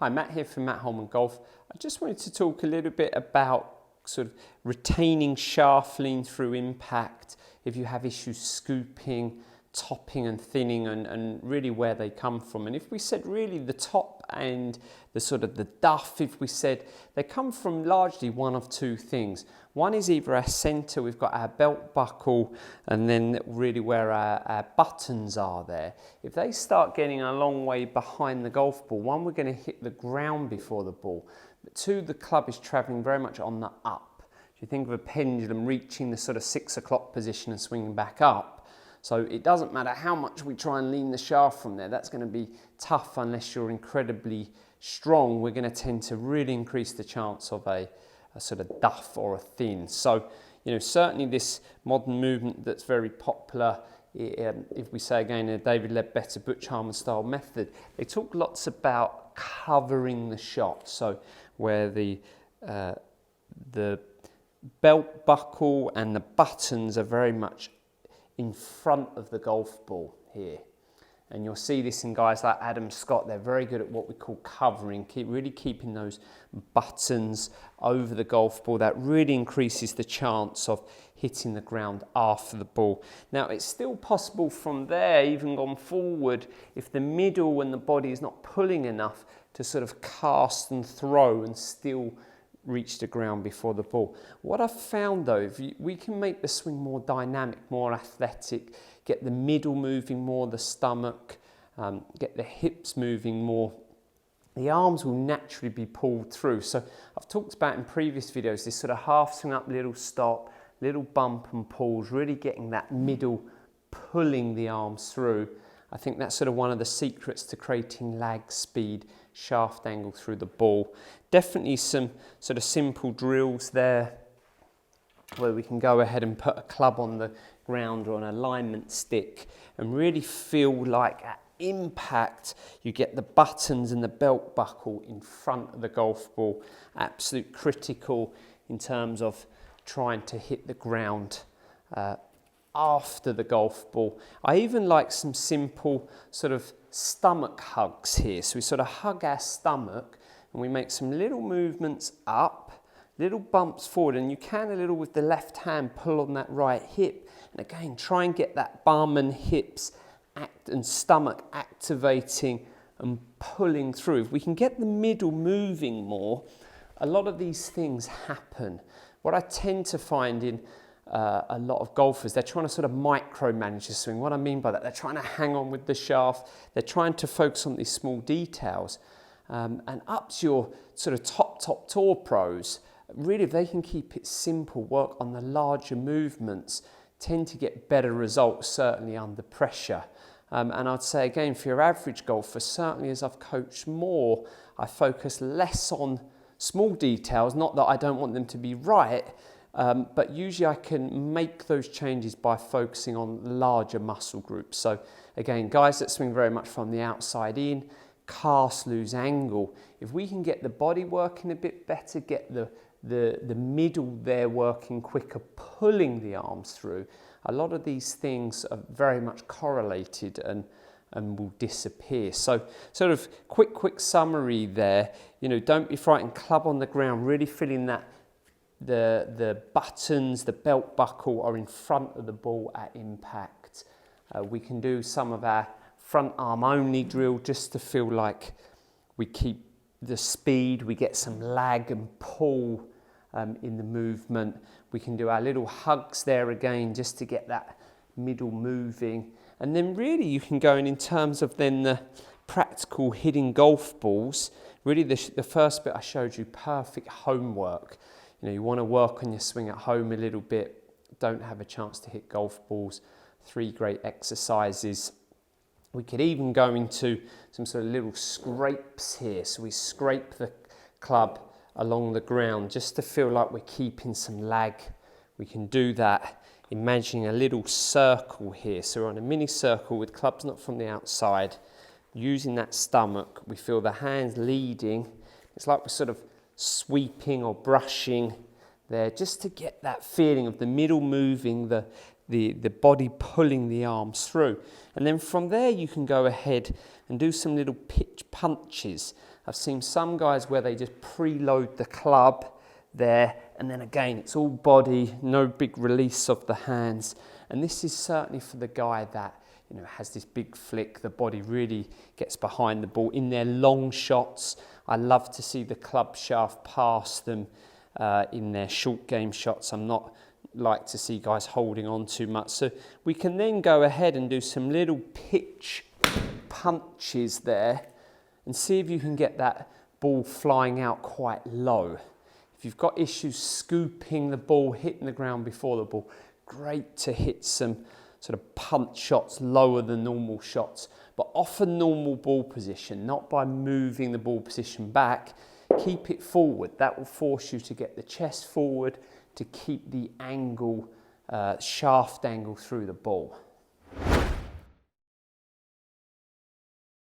Hi, Matt here from Matt Holman Golf. I just wanted to talk a little bit about sort of retaining shaft lean through impact if you have issues scooping, topping and thinning, and really where they come from. And if we said really the top and the sort of the duff, if we said they come from largely one of two things. One is either our centre, we've got our belt buckle, and then really where our buttons are there. If they start getting a long way behind the golf ball, one, we're going to hit the ground before the ball, but two, the club is travelling very much on the up. If you think of a pendulum reaching the sort of 6 o'clock position and swinging back up, so it doesn't matter how much we try and lean the shaft from there, that's going to be tough unless you're incredibly strong. We're going to tend to really increase the chance of a sort of duff or a thin. So, you know, certainly this modern movement that's very popular, if we say again a David Ledbetter, Butch Harmon style method, they talk lots about covering the shot. So where the belt buckle and the buttons are very much in front of the golf ball here. And you'll see this in guys like Adam Scott. They're very good at what we call covering, really keeping those buttons over the golf ball. That really increases the chance of hitting the ground after the ball. Now, it's still possible from there, even gone forward, if the middle and the body is not pulling enough to sort of cast and throw and still reach the ground before the ball. What I've found though, we can make the swing more dynamic, more athletic, get the middle moving more, the stomach, get the hips moving more, the arms will naturally be pulled through. So I've talked about in previous videos this sort of half swing up, little stop, little bump and pulls, really getting that middle pulling the arms through. I think that's sort of one of the secrets to creating lag speed, shaft angle through the ball. Definitely some sort of simple drills there where we can go ahead and put a club on the ground or an alignment stick and really feel like at impact you get the buttons and the belt buckle in front of the golf ball. Absolute critical in terms of trying to hit the ground after the golf ball. I even like some simple sort of stomach hugs here. So we sort of hug our stomach and we make some little movements up, little bumps forward, and you can a little with the left hand pull on that right hip. And again, try and get that bum and hips and stomach activating and pulling through. If we can get the middle moving more, a lot of these things happen. What I tend to find in a lot of golfers, they're trying to sort of micromanage the swing. What I mean by that, they're trying to hang on with the shaft, they're trying to focus on these small details. And up to your sort of top tour pros, really if they can keep it simple, work on the larger movements, tend to get better results, certainly under pressure. And I'd say again, for your average golfer, certainly as I've coached more, I focus less on small details, not that I don't want them to be right, but usually I can make those changes by focusing on larger muscle groups. So again, guys that swing very much from the outside in, cast, lose angle. If we can get the body working a bit better, get the middle there working quicker, pulling the arms through, a lot of these things are very much correlated and will disappear. So sort of quick summary there, you know, don't be frightened, club on the ground, really feeling that the buttons, the belt buckle are in front of the ball at impact. We can do some of our front arm only drill just to feel like we keep the speed, we get some lag and pull in the movement. We can do our little hugs there again just to get that middle moving. And then really you can go in terms of then the practical hitting golf balls. Really the first bit I showed you, perfect homework. You know, you want to work on your swing at home a little bit, don't have a chance to hit golf balls. 3 great exercises. We could even go into some sort of little scrapes here. So we scrape the club along the ground just to feel like we're keeping some lag. We can do that imagining a little circle here. So we're on a mini circle with clubs not from the outside. Using that stomach, we feel the hands leading. It's like we're sort of sweeping or brushing there just to get that feeling of the middle moving, the body pulling the arms through. And then from there you can go ahead and do some little pitch punches. I've seen some guys where they just preload the club there, and then again it's all body, no big release of the hands. And this is certainly for the guy that, you know, has this big flick, the body really gets behind the ball. In their long shots, I love to see the club shaft past them. In their short game shots, I'm not like to see guys holding on too much. So we can then go ahead and do some little pitch punches there and see if you can get that ball flying out quite low. If you've got issues scooping the ball, hitting the ground before the ball, great to hit some sort of punch shots lower than normal shots, but off a normal ball position, not by moving the ball position back. Keep it forward. That will force you to get the chest forward to keep the angle, shaft angle through the ball.